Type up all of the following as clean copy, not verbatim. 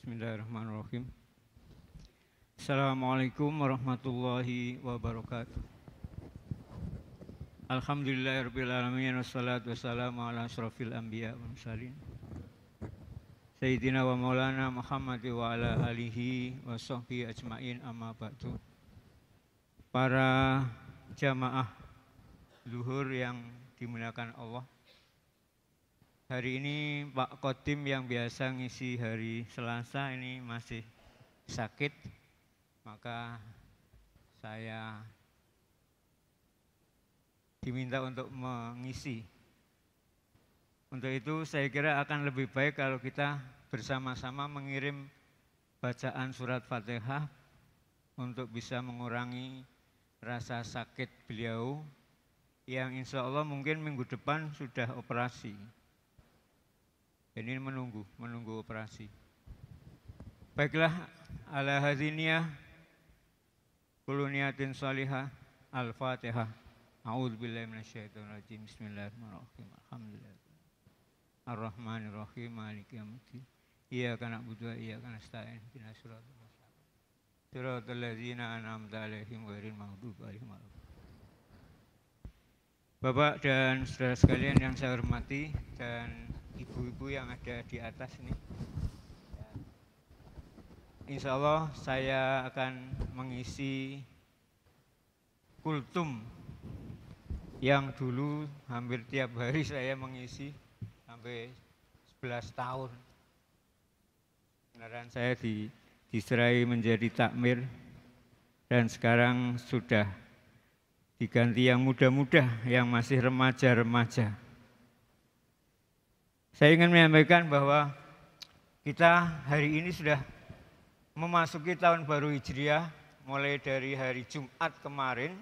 Bismillahirrahmanirrahim. Assalamualaikum warahmatullahi wabarakatuh. Alhamdulillahirabbil alamin wassalatu wassalamu ala asyrafil anbiya wal mursalin. Sayyidina wa maulana Muhammad wa ala alihi wa sahbihi ajmain, amma ba'du. Para jamaah zuhur yang dimuliakan Allah. Hari ini Pak Kodim yang biasa ngisi hari Selasa ini masih sakit, maka saya diminta untuk mengisi. Untuk itu saya kira akan lebih baik kalau kita bersama-sama mengirim bacaan surat Fatihah untuk bisa mengurangi rasa sakit beliau yang insya Allah mungkin minggu depan sudah operasi. Ini menunggu operasi. Baiklah, ala hadziniyah kullu niyatin shalihah, al-Fatihah. A'udzubillahi minasyaitonir rajim. Bismillahirrahmanirrahim. Alhamdulillah. Ar-Rahmanir-Rahim. Maliki yaumiddin. Iyyaka na'budu wa iyyaka nasta'in. Ihdinas siratal mustaqim. Shiratal ladzina an'amta 'alaihim ghairil maghdubi 'alaihim waladdallin. Bapak dan saudara sekalian yang saya hormati dan ibu-ibu yang ada di atas ini, insya Allah saya akan mengisi kultum yang dulu hampir tiap hari saya mengisi sampai 11 tahun. Beneran saya diserai menjadi takmir dan sekarang sudah diganti yang muda-muda, yang masih remaja-remaja. Saya ingin menyampaikan bahwa kita hari ini sudah memasuki tahun baru Hijriah, mulai dari hari Jumat kemarin,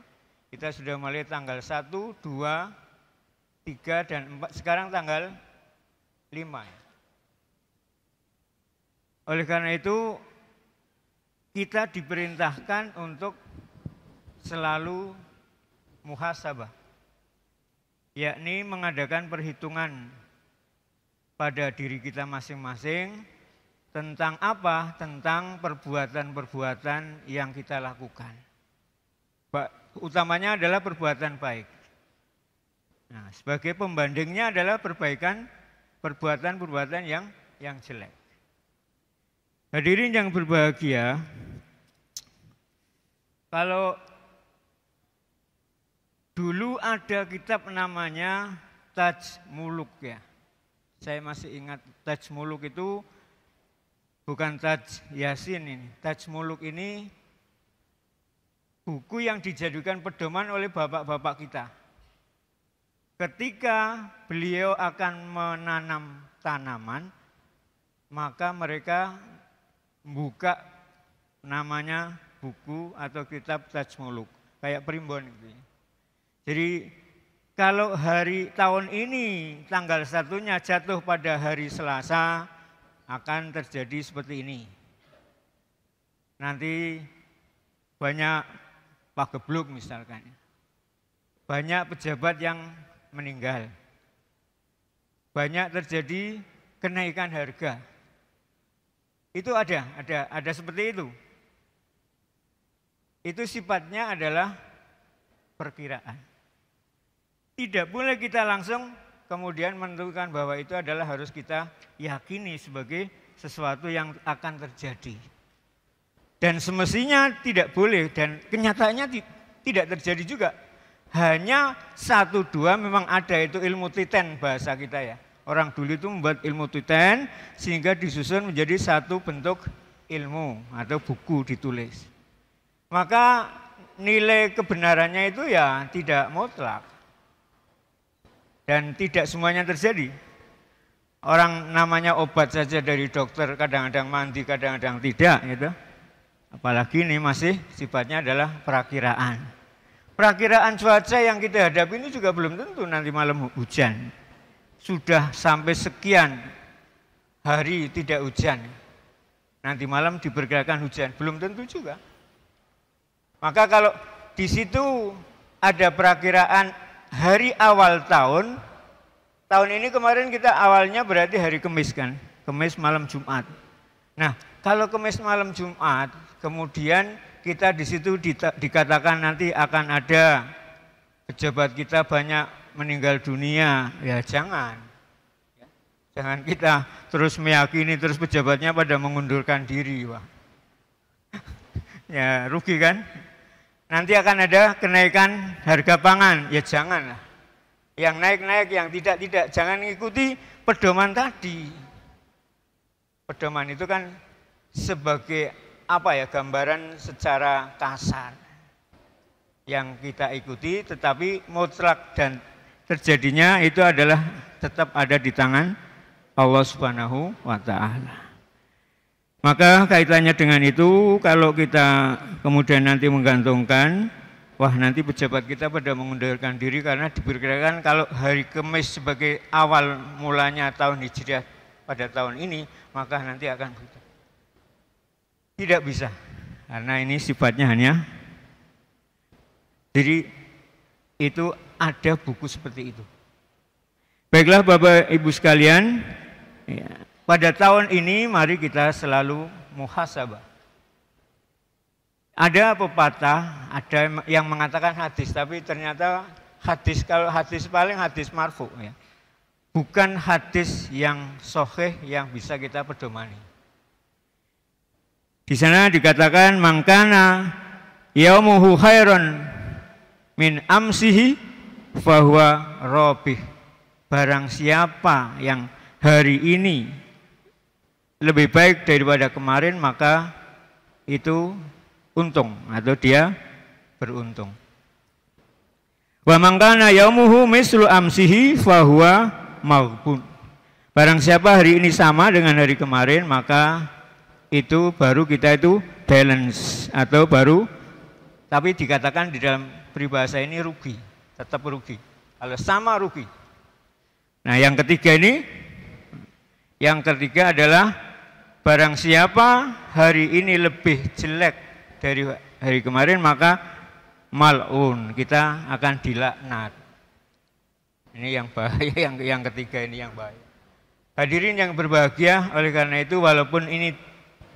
kita sudah mulai tanggal 1, 2, 3, dan 4, sekarang tanggal 5. Oleh karena itu, kita diperintahkan untuk selalu muhasabah, yakni mengadakan perhitungan pada diri kita masing-masing tentang apa? Tentang perbuatan-perbuatan yang kita lakukan. Utamanya adalah perbuatan baik. Nah, sebagai pembandingnya adalah perbuatan-perbuatan yang jelek. Hadirin yang berbahagia, kalau dulu ada kitab namanya Taj Muluk ya. Saya masih ingat Taj Muluk itu bukan Taj Yasin ini. Taj Muluk ini buku yang dijadikan pedoman oleh bapak-bapak kita. Ketika beliau akan menanam tanaman, maka mereka membuka namanya buku atau kitab Taj Muluk, kayak primbon gitu. Jadi kalau hari tahun ini tanggal 1-nya jatuh pada hari Selasa, akan terjadi seperti ini. Nanti banyak pagebluk misalkan. Banyak pejabat yang meninggal. Banyak terjadi kenaikan harga. Itu ada seperti itu. Itu sifatnya adalah perkiraan. Tidak boleh kita langsung kemudian menentukan bahwa itu adalah harus kita yakini sebagai sesuatu yang akan terjadi. Dan semestinya tidak boleh dan kenyataannya tidak terjadi juga. Hanya 1, 2 memang ada, itu ilmu titen bahasa kita ya. Orang dulu itu membuat ilmu titen sehingga disusun menjadi satu bentuk ilmu atau buku ditulis. Maka nilai kebenarannya itu ya tidak mutlak. Dan tidak semuanya terjadi. Orang namanya obat saja dari dokter kadang-kadang mandi, kadang-kadang tidak gitu. Apalagi ini masih sifatnya adalah perakiraan. Perakiraan cuaca yang kita hadapi ini juga belum tentu nanti malam hujan. Sudah sampai sekian hari tidak hujan. Nanti malam diperkirakan hujan, belum tentu juga. Maka kalau di situ ada perakiraan hari awal tahun ini kemarin kita awalnya berarti hari Kamis kan, Kamis malam Jumat. Nah, kalau Kemis malam Jumat, kemudian kita di situ dikatakan nanti akan ada pejabat kita banyak meninggal dunia, ya jangan. Jangan kita terus meyakini terus pejabatnya pada mengundurkan diri, Pak. Ya rugi kan? Nanti akan ada kenaikan harga pangan, ya janganlah. Yang naik-naik, yang tidak, jangan ikuti pedoman tadi. Pedoman itu kan sebagai apa ya, gambaran secara kasar yang kita ikuti, tetapi mutlak dan terjadinya itu adalah tetap ada di tangan Allah Subhanahu wa Ta'ala. Maka kaitannya dengan itu, kalau kita kemudian nanti menggantungkan, wah nanti pejabat kita pada mengundurkan diri karena diperkirakan kalau hari Kamis sebagai awal mulanya tahun Hijriah pada tahun ini, maka nanti akan begitu. Tidak bisa, karena ini sifatnya hanya, jadi itu ada buku seperti itu. Baiklah Bapak Ibu sekalian, ya, pada tahun ini mari kita selalu muhasabah. Ada pepatah, ada yang mengatakan hadis, tapi ternyata hadis, kalau hadis paling hadis marfu, ya. Bukan hadis yang sahih yang bisa kita pedomani. Di sana dikatakan mangkana yaumuhu khairon min amsihi fahuwa robih. Barang siapa yang hari ini lebih baik daripada kemarin, maka itu untung atau dia beruntung. Wa mangkana yaumuhu mislu amsihi fahuwa maghbun. Barang siapa hari ini sama dengan hari kemarin, maka itu baru kita itu balance atau baru, tapi dikatakan di dalam peribahasa ini rugi, tetap rugi. Kalau sama rugi. Nah yang ketiga ini, yang ketiga adalah barang siapa hari ini lebih jelek dari hari kemarin, maka mal'un, kita akan dilaknat. Ini yang bahaya, yang ketiga ini yang bahaya. Hadirin yang berbahagia, oleh karena itu walaupun ini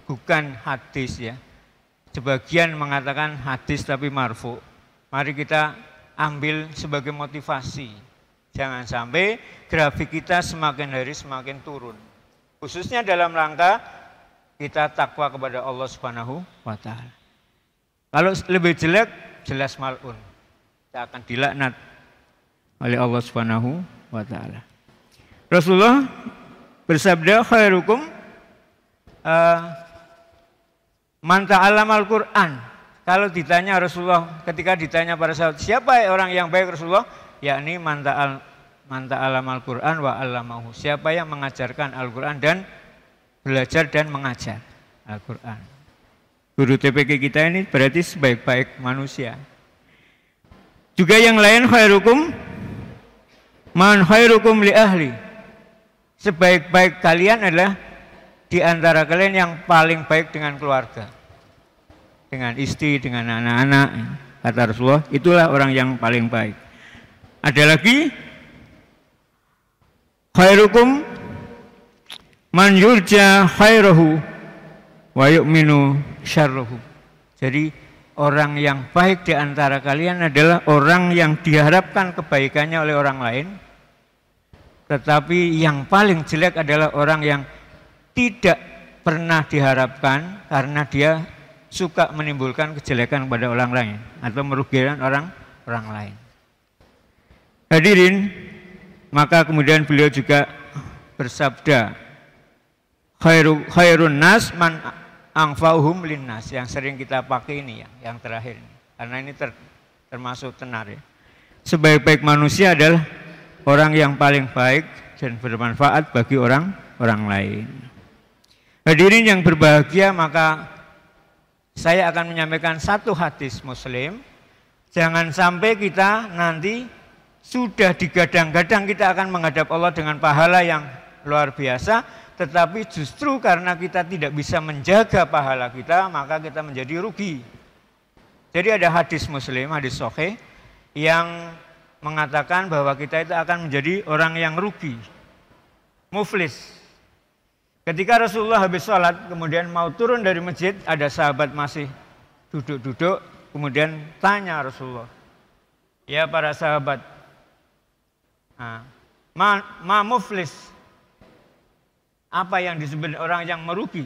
bukan hadis ya, sebagian mengatakan hadis tapi marfu, mari kita ambil sebagai motivasi. Jangan sampai grafik kita semakin hari semakin turun. Khususnya dalam rangka kita takwa kepada Allah Subhanahu wa Ta'ala. Kalau lebih jelek, jelas mal'un, kita akan dilaknat oleh Allah Subhanahu wa Ta'ala. Rasulullah bersabda, khairukum man ta'allama al-Qur'an. Kalau ditanya Rasulullah, ketika ditanya para sahabat, siapa orang yang baik Rasulullah? Yakni man ta'allama al-Qur'an wa 'allamahu. Siapa yang mengajarkan Al-Qur'an dan belajar dan mengajar Al-Qur'an. Guru TPK kita ini berarti sebaik-baik manusia. Juga yang lain, khairukum man khairukum li ahli. Sebaik-baik kalian adalah di antara kalian yang paling baik dengan keluarga, dengan istri, dengan anak-anak. Kata Rasulullah, itulah orang yang paling baik. Ada lagi, khairukum man yurja khairahu wa yu'minu syarruhu. Jadi orang yang baik di antara kalian adalah orang yang diharapkan kebaikannya oleh orang lain, tetapi yang paling jelek adalah orang yang tidak pernah diharapkan karena dia suka menimbulkan kejelekan pada orang lain atau merugikan orang lain. Hadirin, maka kemudian beliau juga bersabda, khairun nas man anfa'uhum linnas, yang sering kita pakai ini yang terakhir ini. Karena ini termasuk tenar ya. Sebaik-baik manusia adalah orang yang paling baik dan bermanfaat bagi orang lain. Hadirin yang berbahagia, maka saya akan menyampaikan satu hadis Muslim. Jangan sampai kita nanti sudah digadang-gadang kita akan menghadap Allah dengan pahala yang luar biasa, tetapi justru karena kita tidak bisa menjaga pahala kita, maka kita menjadi rugi. Jadi ada hadis Muslim, hadis sahih yang mengatakan bahwa kita itu akan menjadi orang yang rugi, muflis. Ketika Rasulullah habis sholat, kemudian mau turun dari masjid, ada sahabat masih duduk-duduk, kemudian tanya Rasulullah, ya para sahabat, ma muflis, apa yang disebut orang yang merugi?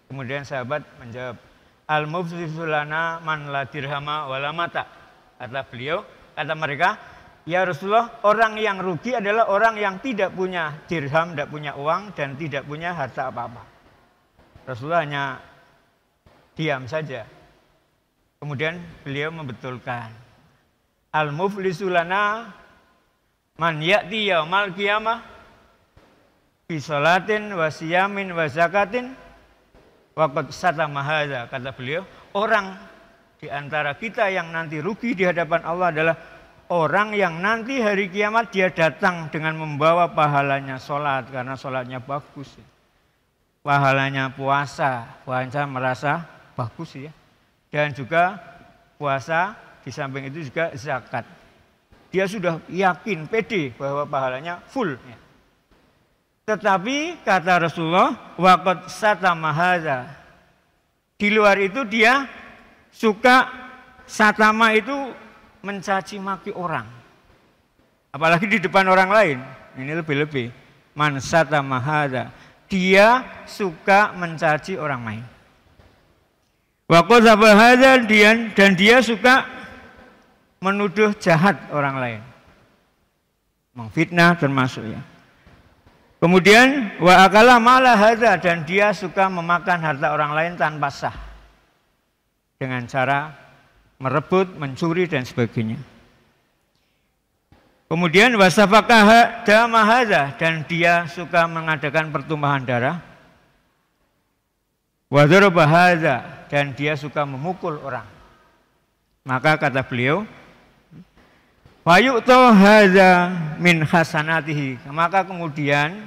Kemudian sahabat menjawab, al muflisu lana man la dirhama wala mata. Kata mereka, ya Rasulullah, orang yang rugi adalah orang yang tidak punya dirham, tidak punya uang, dan tidak punya harta apa-apa. Rasulullah hanya diam saja. Kemudian beliau membetulkan, al-muflisu lana man ya'ti yaumal qiyamah bi sholatin wa siyamin wa zakatin wa qad satama hadza. Kata beliau, orang di antara kita yang nanti rugi di hadapan Allah adalah orang yang nanti hari kiamat dia datang dengan membawa pahalanya sholat, karena sholatnya bagus. Pahalanya puasa merasa bagus ya. Dan juga puasa, di samping itu juga zakat. Dia sudah yakin, pede bahwa pahalanya full. Ya. Tetapi kata Rasulullah, waqad satama hadza. Di luar itu dia suka, satama itu mencaci maki orang, apalagi di depan orang lain. Ini lebih-lebih. Man satama hadza, dia suka mencaci orang lain. Wa qadzaba hadza, dan dia suka menuduh jahat orang lain, mengfitnah termasuk ya. Kemudian wa akala mala hadza, dan dia suka memakan harta orang lain tanpa sah, dengan cara merebut, mencuri dan sebagainya. Kemudian wasafakah dama hadza, dan dia suka mengadakan pertumpahan darah. Wa daraba hadza, dan dia suka memukul orang. Maka kata beliau, fa yu'ta hadza min hasanatihi. Maka kemudian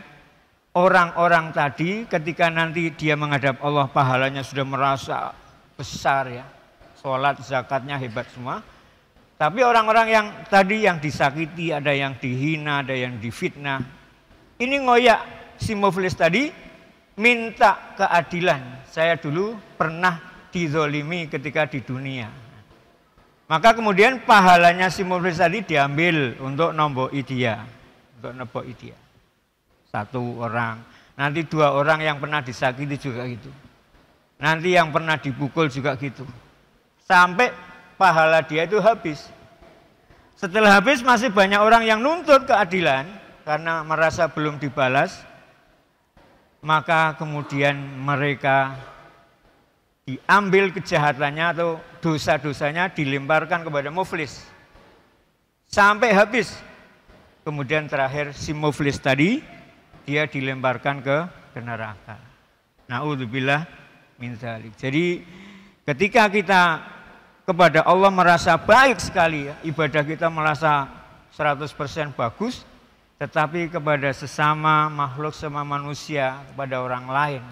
orang-orang tadi ketika nanti dia menghadap Allah, pahalanya sudah merasa besar ya. Sholat, zakatnya hebat semua. Tapi orang-orang yang tadi yang disakiti, ada yang dihina, ada yang difitnah. Ini ngoyak si muflis tadi minta keadilan. Saya dulu pernah dizolimi ketika di dunia. Maka kemudian pahalanya si muflis tadi diambil untuk nomboi dia. Untuk neboi dia. Satu orang. Nanti dua orang yang pernah disakiti juga gitu. Nanti yang pernah dipukul juga gitu. Sampai pahala dia itu habis. Setelah habis masih banyak orang yang nuntut keadilan karena merasa belum dibalas. Maka kemudian mereka diambil kejahatannya atau dosa-dosanya dilemparkan kepada muflis. Sampai habis. Kemudian terakhir si muflis tadi dia dilemparkan ke neraka. Na'udzubillah min dzalik. Jadi ketika kita kepada Allah merasa baik sekali, ya, ibadah kita merasa 100% bagus, tetapi kepada sesama makhluk, sama manusia, kepada orang lain,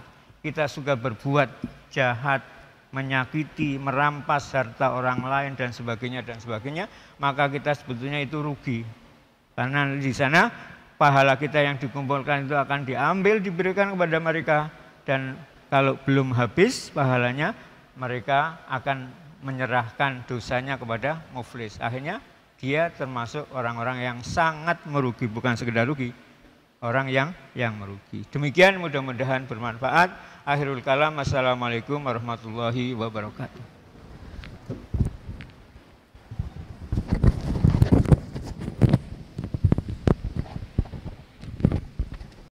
kita suka berbuat jahat, menyakiti, merampas harta orang lain dan sebagainya, maka kita sebetulnya itu rugi. Karena di sana pahala kita yang dikumpulkan itu akan diambil, diberikan kepada mereka, dan kalau belum habis pahalanya, mereka akan menyerahkan dosanya kepada muflis. Akhirnya dia termasuk orang-orang yang sangat merugi, bukan sekedar rugi, orang yang merugi. Demikian, mudah-mudahan bermanfaat. Akhirul kalam, assalamualaikum warahmatullahi wabarakatuh.